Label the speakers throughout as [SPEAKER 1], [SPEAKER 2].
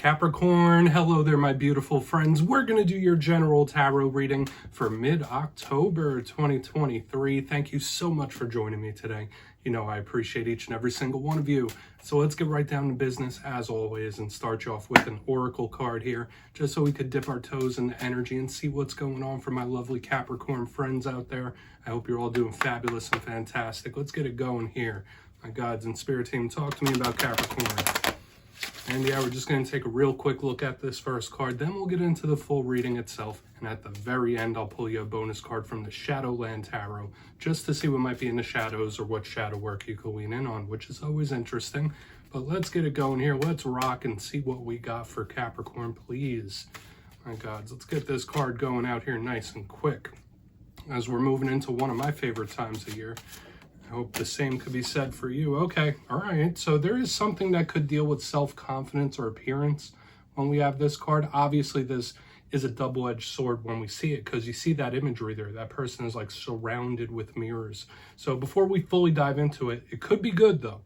[SPEAKER 1] Capricorn, hello there my beautiful friends. We're going to do your general tarot reading for mid-October 2023. Thank you so much for joining me today. You know I appreciate each and every single one of you. So let's get right down to business as always and start you off with an oracle card here, just so we could dip our toes in the energy and see what's going on for my lovely Capricorn friends out there. I hope you're all doing fabulous and fantastic. Let's get it going here. My gods and spirit team, talk to me about Capricorn. And yeah, we're just going to take a real quick look at this first card, then we'll get into the full reading itself. And at the very end, I'll pull you a bonus card from the Shadowland Tarot, just to see what might be in the shadows or what shadow work you could lean in on, which is always interesting. But let's get it going here. Let's rock and see what we got for Capricorn, please. My gods, let's get this card going out here nice and quick, as we're moving into one of my favorite times of year. I hope the same could be said for you. Okay, all right. So there is something that could deal with self-confidence or appearance when we have this card. Obviously, this is a double-edged sword when we see it, because you see that imagery there. That person is like surrounded with mirrors. So before we fully dive into it, it could be good though.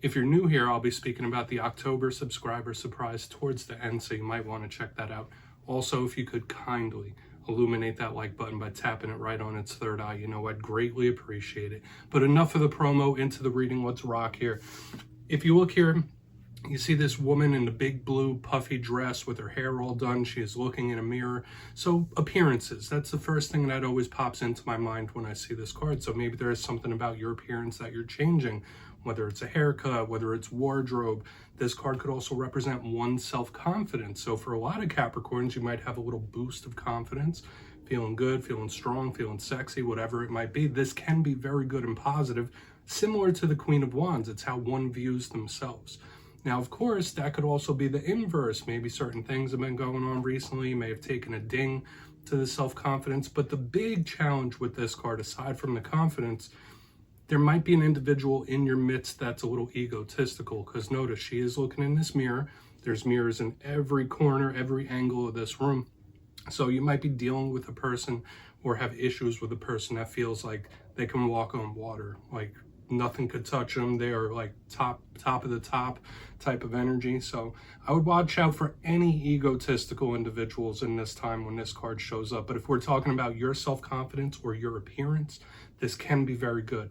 [SPEAKER 1] If you're new here, I'll be speaking about the October subscriber surprise towards the end, so you might want to check that out. Also, if you could kindly illuminate that like button by tapping it right on its third eye, you know, I'd greatly appreciate it. But enough of the promo, into the reading. Let's rock here. If you look here, you see this woman in the big blue puffy dress with her hair all done. She is looking in a mirror. So appearances, that's the first thing that always pops into my mind when I see this card. So maybe there is something about your appearance that you're changing, whether it's a haircut, whether it's wardrobe. This card could also represent one's self-confidence. So for a lot of Capricorns, you might have a little boost of confidence, feeling good, feeling strong, feeling sexy, whatever it might be. This can be very good and positive, similar to the Queen of Wands. It's how one views themselves. Now, of course, that could also be the inverse. Maybe certain things have been going on recently. You may have taken a ding to the self-confidence. But the big challenge with this card, aside from the confidence, there might be an individual in your midst that's a little egotistical, because notice she is looking in this mirror. There's mirrors in every corner, every angle of this room. So you might be dealing with a person or have issues with a person that feels like they can walk on water, like nothing could touch them. They are like top of the top type of energy. So I would watch out for any egotistical individuals in this time when this card shows up. But if we're talking about your self-confidence or your appearance, this can be very good.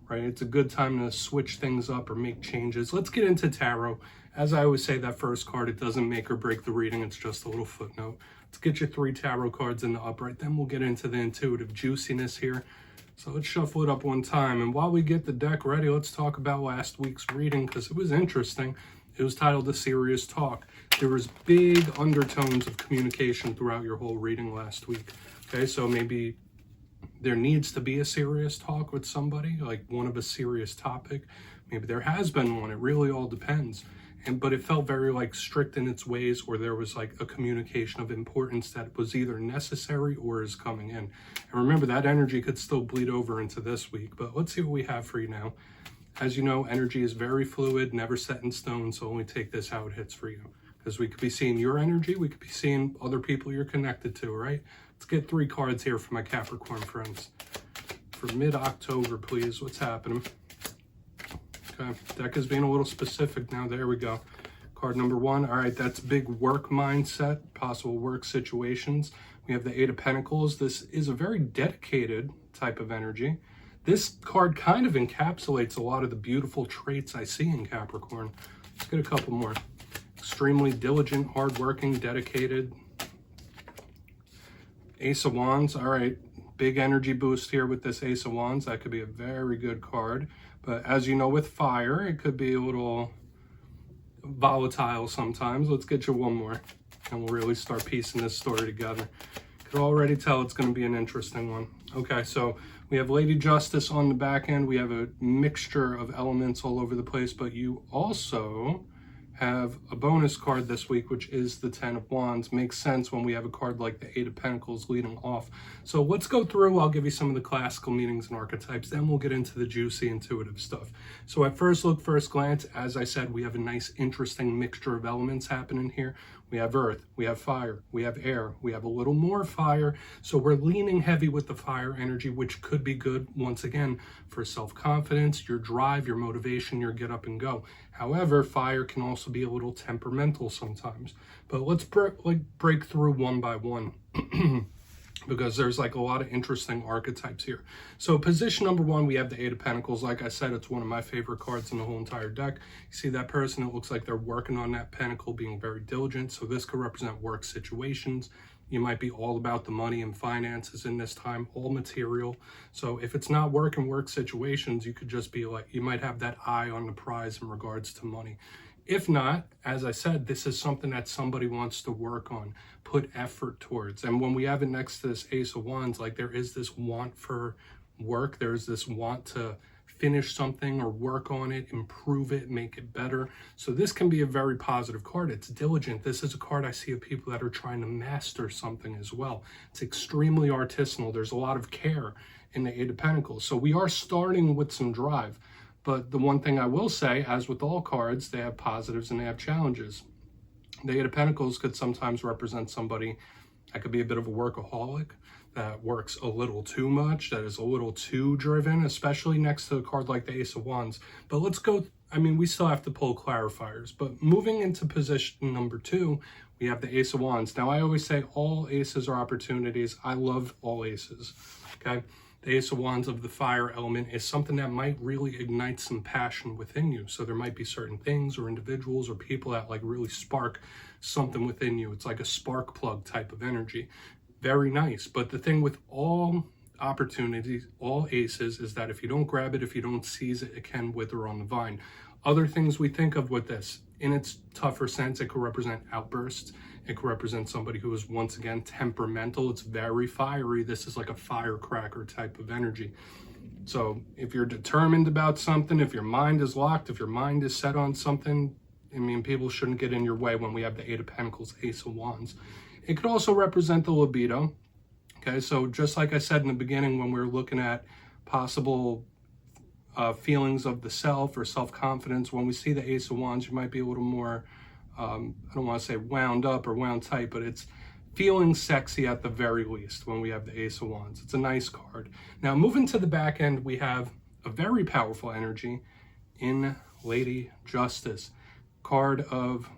[SPEAKER 1] Right? It's a good time to switch things up or make changes. Let's get into tarot. As I always say, that first card, it doesn't make or break the reading. It's just a little footnote. Let's get your 3 tarot cards in the upright. Then we'll get into the intuitive juiciness here. So let's shuffle it up one time. And while we get the deck ready, let's talk about last week's reading, because it was interesting. It was titled A Serious Talk. There was big undertones of communication throughout your whole reading last week. Okay, so maybe there needs to be a serious talk with somebody, like one of a serious topic. Maybe there has been one. It really all depends. But it felt very like strict in its ways, or there was like a communication of importance that was either necessary or is coming in. And remember, that energy could still bleed over into this week. But let's see what we have for you now. As you know, energy is very fluid, never set in stone. So only take this how it hits for you, because we could be seeing your energy. We could be seeing other people you're connected to, right? Let's get 3 cards here for my Capricorn friends. For mid-October, please. What's happening? Okay, deck is being a little specific now. There we go. Card number 1. All right, that's big work mindset, possible work situations. We have the 8 of Pentacles. This is a very dedicated type of energy. This card kind of encapsulates a lot of the beautiful traits I see in Capricorn. Let's get a couple more. Extremely diligent, hardworking, dedicated. Ace of Wands. All right, big energy boost here with this Ace of Wands. That could be a very good card. But as you know, with fire, it could be a little volatile sometimes. Let's get you one more, and we'll really start piecing this story together. Could already tell it's going to be an interesting one. Okay, so we have Lady Justice on the back end. We have a mixture of elements all over the place, but you also have a bonus card this week, which is the 10 of Wands. Makes sense when we have a card like the 8 of Pentacles leading off. So let's go through. I'll give you some of the classical meanings and archetypes. Then we'll get into the juicy intuitive stuff. So at first look, first glance, as I said, we have a nice, interesting mixture of elements happening here. We have earth, we have fire, we have air, we have a little more fire. So we're leaning heavy with the fire energy, which could be good, once again, for self-confidence, your drive, your motivation, your get up and go. However, fire can also be a little temperamental sometimes. But let's break through one by one because there's like a lot of interesting archetypes here. So position number one, we have the Eight of Pentacles. Like I said, it's one of my favorite cards in the whole entire deck. You see that person, it looks like they're working on that pentacle, being very diligent. So this could represent work situations. You might be all about the money and finances in this time, all material. So if it's not work and work situations, you could just be like, you might have that eye on the prize in regards to money. If not, as I said, this is something that somebody wants to work on, put effort towards. And when we have it next to this Ace of Wands, like there is this want for work. There's this want to finish something or work on it, improve it, make it better. So this can be a very positive card. It's diligent. This is a card I see of people that are trying to master something as well. It's extremely artisanal. There's a lot of care in the Eight of Pentacles. So we are starting with some drive. But the one thing I will say, as with all cards, they have positives and they have challenges. The Eight of Pentacles could sometimes represent somebody that could be a bit of a workaholic, that works a little too much, that is a little too driven, especially next to a card like the Ace of Wands. But let's go, I mean, we still have to pull clarifiers. But moving into position number two, we have the Ace of Wands. Now, I always say all aces are opportunities. I love all aces, okay? The Ace of Wands of the fire element is something that might really ignite some passion within you. So there might be certain things or individuals or people that like really spark something within you. It's like a spark plug type of energy. Very nice. But the thing with all opportunities, all aces, is that if you don't grab it, if you don't seize it, it can wither on the vine. Other things we think of with this, in its tougher sense, it could represent outbursts. It could represent somebody who is, once again, temperamental. It's very fiery. This is like a firecracker type of energy. So if you're determined about something, if your mind is locked, if your mind is set on something, I mean, people shouldn't get in your way when we have the Eight of Pentacles, Ace of Wands. It could also represent the libido. Okay, so just like I said in the beginning when we were looking at possible feelings of the self or self-confidence, when we see the Ace of Wands, you might be a little more, I don't want to say wound up or wound tight, but it's feeling sexy at the very least when we have the Ace of Wands. It's a nice card. Now, moving to the back end, we have a very powerful energy in Lady Justice. Card of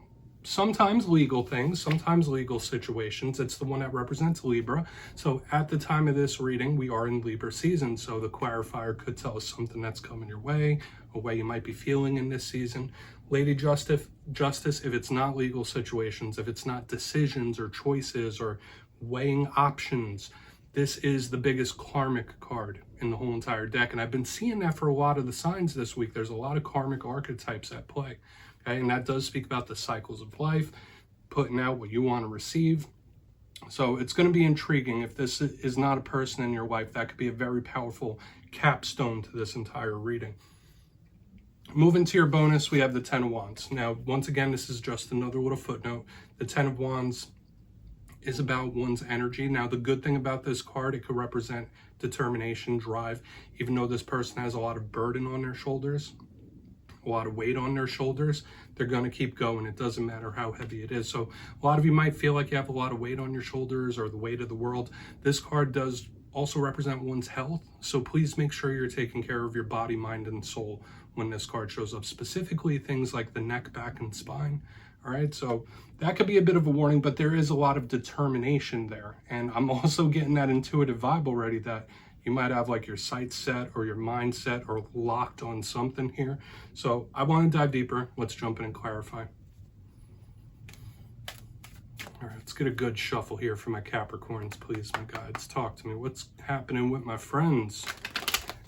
[SPEAKER 1] sometimes legal things, sometimes legal situations. It's the one that represents Libra. So at the time of this reading, we are in Libra season. So the clarifier could tell us something that's coming your way, a way you might be feeling in this season. Lady Justice, if it's not legal situations, if it's not decisions or choices or weighing options, this is the biggest karmic card in the whole entire deck. And I've been seeing that for a lot of the signs this week. There's a lot of karmic archetypes at play. Okay, and that does speak about the cycles of life, putting out what you want to receive. So it's going to be intriguing. If this is not a person in your life, that could be a very powerful capstone to this entire reading. Moving to your bonus, we have the Ten of Wands. Now, once again, this is just another little footnote. The Ten of Wands is about one's energy. Now, the good thing about this card, it could represent determination, drive, even though this person has a lot of burden on their shoulders, a lot of weight on their shoulders, they're going to keep going. It doesn't matter how heavy it is. So a lot of you might feel like you have a lot of weight on your shoulders or the weight of the world. This card does also represent one's health. So please make sure you're taking care of your body, mind, and soul when this card shows up, specifically things like the neck, back, and spine. All right, so that could be a bit of a warning, but there is a lot of determination there. And I'm also getting that intuitive vibe already that you might have like your sights set or your mindset or locked on something here. So I want to dive deeper. Let's jump in and clarify. All right, let's get a good shuffle here for my Capricorns, please, my guides. Talk to me. What's happening with my friends?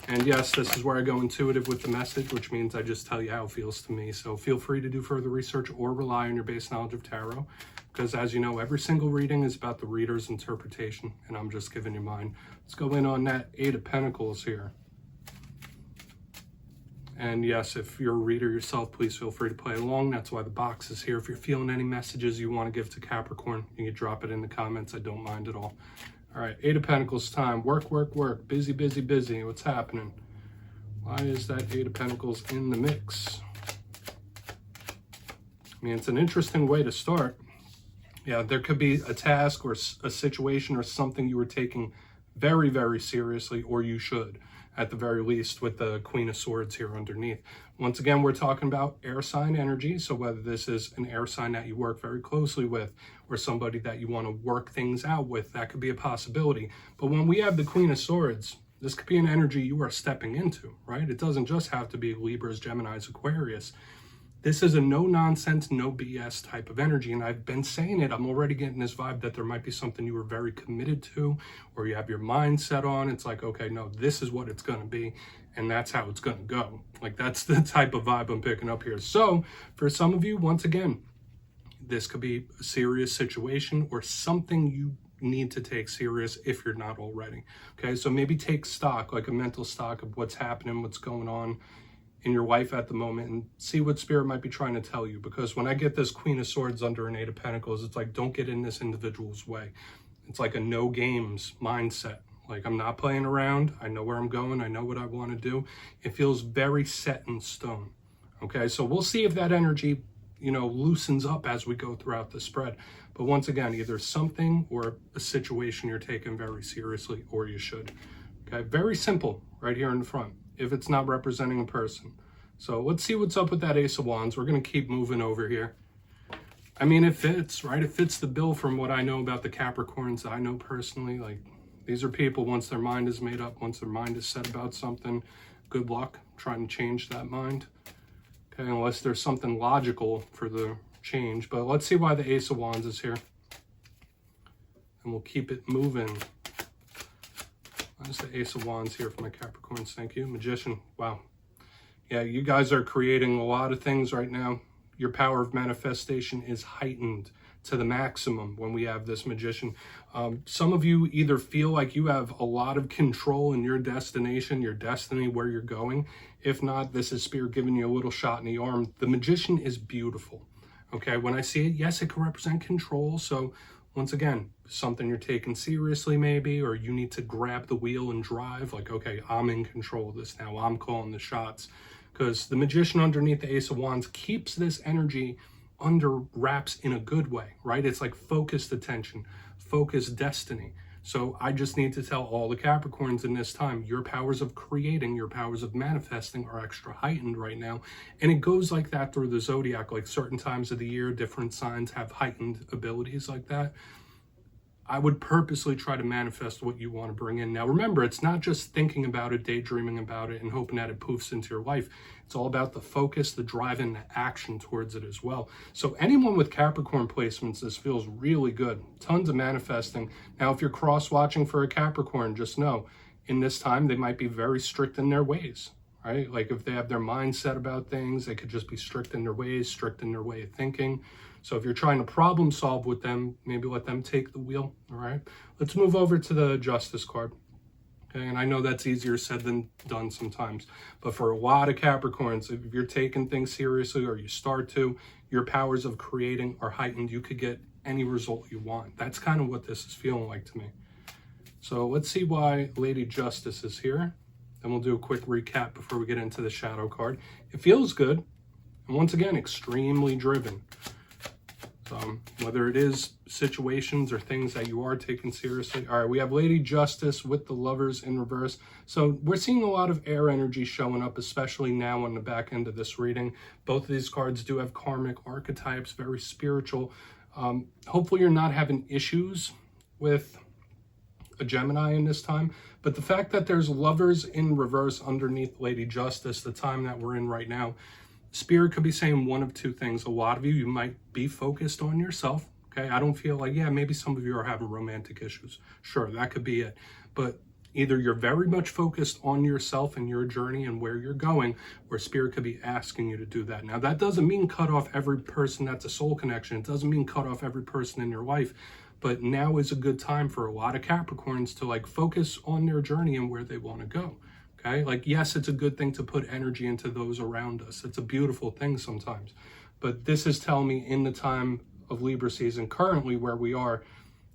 [SPEAKER 1] And yes, this is where I go intuitive with the message, which means I just tell you how it feels to me. So feel free to do further research or rely on your base knowledge of tarot. Because as you know, every single reading is about the reader's interpretation, and I'm just giving you mine. Let's go in on that Eight of Pentacles here. And yes, if you're a reader yourself, please feel free to play along. That's why the box is here. If you're feeling any messages you want to give to Capricorn, you can drop it in the comments. I don't mind at all. All right, Eight of Pentacles time. Work, work, work. Busy, busy, busy. What's happening? Why is that Eight of Pentacles in the mix? I mean, it's an interesting way to start. Yeah, there could be a task or a situation or something you were taking very, very seriously, or you should, at the very least, with the Queen of Swords here underneath. Once again, we're talking about air sign energy. So whether this is an air sign that you work very closely with or somebody that you want to work things out with, that could be a possibility. But when we have the Queen of Swords, this could be an energy you are stepping into, right? It doesn't just have to be Libras, Geminis, Aquarius. This is a no-nonsense, no BS type of energy, and I've been saying it. I'm already getting this vibe that there might be something you were very committed to, or you have your mind set on. It's like, okay, no, this is what it's going to be, and that's how it's going to go. Like, that's the type of vibe I'm picking up here. So, for some of you, once again, this could be a serious situation or something you need to take serious if you're not already. Okay, so maybe take stock, like a mental stock of what's happening, what's going on in your life at the moment, and see what Spirit might be trying to tell you. Because when I get this Queen of Swords under an Eight of Pentacles, it's like, don't get in this individual's way. It's like a no games mindset. Like, I'm not playing around. I know where I'm going. I know what I want to do. It feels very set in stone. Okay, so we'll see if that energy, loosens up as we go throughout the spread. But once again, either something or a situation you're taking very seriously, or you should. Okay, very simple right here in the front, if it's not representing a person. So let's see what's up with that Ace of Wands. We're going to keep moving over here. I mean, it fits, right? It fits the bill from what I know about the Capricorns I know personally. Like, these are people, once their mind is made up, once their mind is set about something, good luck trying to change that mind. Okay, unless there's something logical for the change. But let's see why the Ace of Wands is here. And we'll keep it moving. That's the Ace of Wands here for my Capricorns. Thank you. Magician. Wow. Yeah, you guys are creating a lot of things right now. Your power of manifestation is heightened to the maximum when we have this Magician. Some of you either feel like you have a lot of control in your destination, your destiny, where you're going. If not, this is Spirit giving you a little shot in the arm. The Magician is beautiful. Okay, when I see it, yes, it can represent control. So once again, something you're taking seriously maybe, or you need to grab the wheel and drive. Like, okay, I'm in control of this now. I'm calling the shots. Because the Magician underneath the Ace of Wands keeps this energy under wraps in a good way, right? It's like focused attention, focused destiny. So I just need to tell all the Capricorns in this time, your powers of creating, your powers of manifesting are extra heightened right now. And it goes like that through the zodiac, like certain times of the year, different signs have heightened abilities like that. I would purposely try to manifest what you want to bring in. Now, remember, it's not just thinking about it, daydreaming about it, and hoping that it poofs into your life. It's all about the focus, the drive, and the action towards it as well. So anyone with Capricorn placements, this feels really good. Tons of manifesting. Now, if you're cross-watching for a Capricorn, just know, in this time, they might be very strict in their ways, right? Like if they have their mind set about things, they could just be strict in their ways, strict in their way of thinking. So if you're trying to problem solve with them, maybe let them take the wheel, all right? Let's move over to the Justice card. Okay, and I know that's easier said than done sometimes, but for a lot of Capricorns, if you're taking things seriously or you start to, your powers of creating are heightened. You could get any result you want. That's kind of what this is feeling like to me. So let's see why Lady Justice is here. Then we'll do a quick recap before we get into the Shadow card. It feels good, and once again, extremely driven. So whether it is situations or things that you are taking seriously. All right, we have Lady Justice with the Lovers in reverse. So we're seeing a lot of air energy showing up, especially now on the back end of this reading. Both of these cards do have karmic archetypes, very spiritual. Hopefully you're not having issues with a Gemini in this time. But the fact that there's Lovers in reverse underneath Lady Justice, the time that we're in right now, Spirit could be saying one of two things. A lot of you might be focused on yourself, okay? I don't feel like, yeah, maybe some of you are having romantic issues. Sure, that could be it. But either you're very much focused on yourself and your journey and where you're going, or Spirit could be asking you to do that. Now, that doesn't mean cut off every person that's a soul connection. It doesn't mean cut off every person in your life. But now is a good time for a lot of Capricorns to like focus on their journey and where they want to go. Okay, like, yes, it's a good thing to put energy into those around us. It's a beautiful thing sometimes. But this is telling me in the time of Libra season, currently where we are,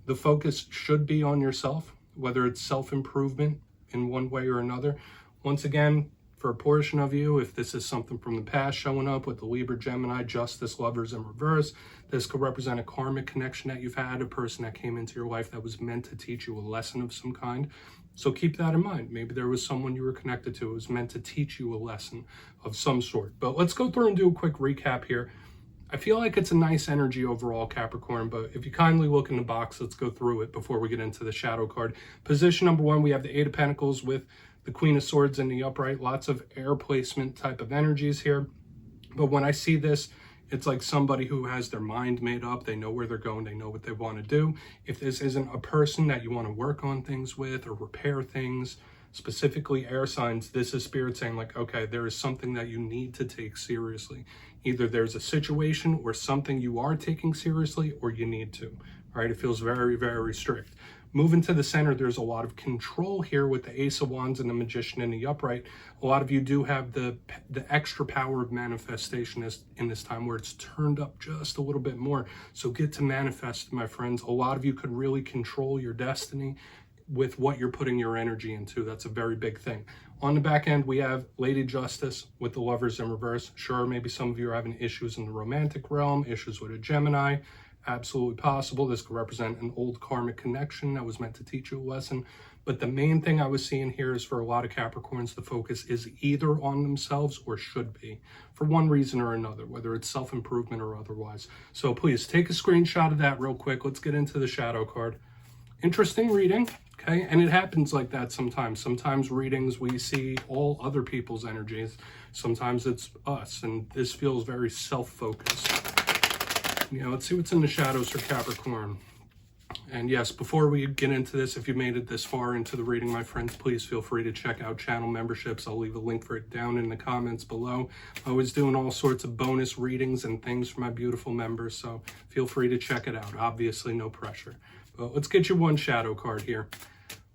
[SPEAKER 1] the focus should be on yourself, whether it's self-improvement in one way or another. Once again, For a portion of you, if this is something from the past showing up with the Libra, Gemini, Justice, Lovers in reverse, this could represent a karmic connection that you've had, a person that came into your life that was meant to teach you a lesson of some kind. So keep that in mind. Maybe there was someone you were connected to who was meant to teach you a lesson of some sort. But let's go through and do a quick recap here. I feel like it's a nice energy overall, Capricorn, but if you kindly look in the box, let's go through it before we get into the shadow card. Position number 1, we have the Eight of Pentacles with the Queen of Swords in the upright. Lots of air placement type of energies here. But when I see this, it's like somebody who has their mind made up. They know where they're going. They know what they want to do. If this isn't a person that you want to work on things with or repair things, specifically air signs, this is Spirit saying like, okay, there is something that you need to take seriously. Either there's a situation or something you are taking seriously or you need to, right? It feels very, very strict. Moving to the center, there's a lot of control here with the Ace of Wands and the Magician in the upright. A lot of you do have the extra power of manifestation in this time where it's turned up just a little bit more. So get to manifest, my friends. A lot of you could really control your destiny with what you're putting your energy into. That's a very big thing. On the back end, we have Lady Justice with the Lovers in reverse. Sure, maybe some of you are having issues in the romantic realm, issues with a Gemini. Absolutely possible. This could represent an old karmic connection that was meant to teach you a lesson. But the main thing I was seeing here is for a lot of Capricorns, the focus is either on themselves or should be for one reason or another, whether it's self-improvement or otherwise. So please take a screenshot of that real quick. Let's get into the shadow card. Interesting reading. Okay, and it happens like that sometimes. Sometimes readings, we see all other people's energies. Sometimes it's us, and this feels very self-focused. Let's see what's in the shadows for Capricorn. And yes, before we get into this, if you made it this far into the reading, my friends, please feel free to check out channel memberships. I'll leave a link for it down in the comments below. I was doing all sorts of bonus readings and things for my beautiful members, so feel free to check it out. Obviously, no pressure. But let's get you one shadow card here.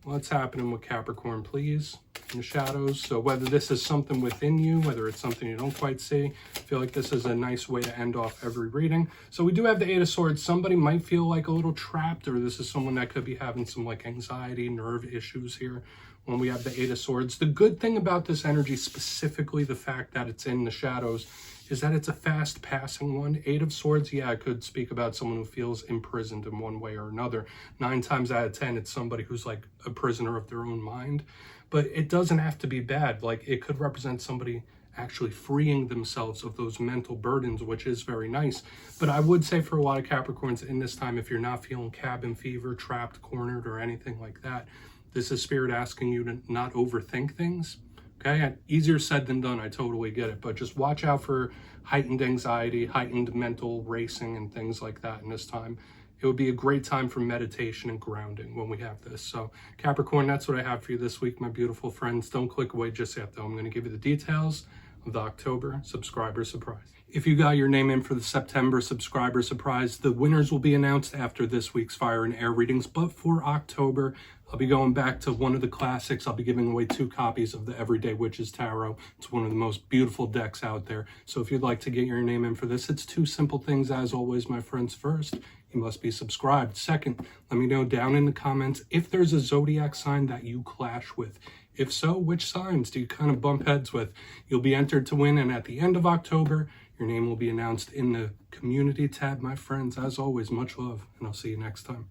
[SPEAKER 1] What's happening with Capricorn, please, in the shadows? So whether this is something within you, whether it's something you don't quite see, I feel like this is a nice way to end off every reading. So we do have the Eight of Swords. Somebody might feel like a little trapped, or this is someone that could be having some like anxiety, nerve issues here when we have the Eight of Swords. The good thing about this energy, specifically the fact that it's in the shadows, is that it's a fast passing one. Eight of Swords, yeah, I could speak about someone who feels imprisoned in one way or another. 9 times out of 10, it's somebody who's like a prisoner of their own mind. But it doesn't have to be bad. Like, it could represent somebody actually freeing themselves of those mental burdens, which is very nice. But I would say for a lot of Capricorns in this time, if you're not feeling cabin fever, trapped, cornered, or anything like that, this is Spirit asking you to not overthink things. Okay, easier said than done, I totally get it, but just watch out for heightened anxiety, heightened mental racing, and things like that in this time. It would be a great time for meditation and grounding when we have this. So Capricorn, that's what I have for you this week, my beautiful friends. Don't click away just yet, though. I'm going to give you the details of the October subscriber surprise. If you got your name in for the September subscriber surprise, the winners will be announced after this week's fire and air readings. But for October, I'll be going back to one of the classics. I'll be giving away 2 copies of the Everyday Witches Tarot. It's one of the most beautiful decks out there. So if you'd like to get your name in for this, it's 2 simple things as always, my friends. First, you must be subscribed. Second, let me know down in the comments if there's a zodiac sign that you clash with. If so, which signs do you kind of bump heads with? You'll be entered to win, and at the end of October, your name will be announced in the community tab, my friends. As always, much love, and I'll see you next time.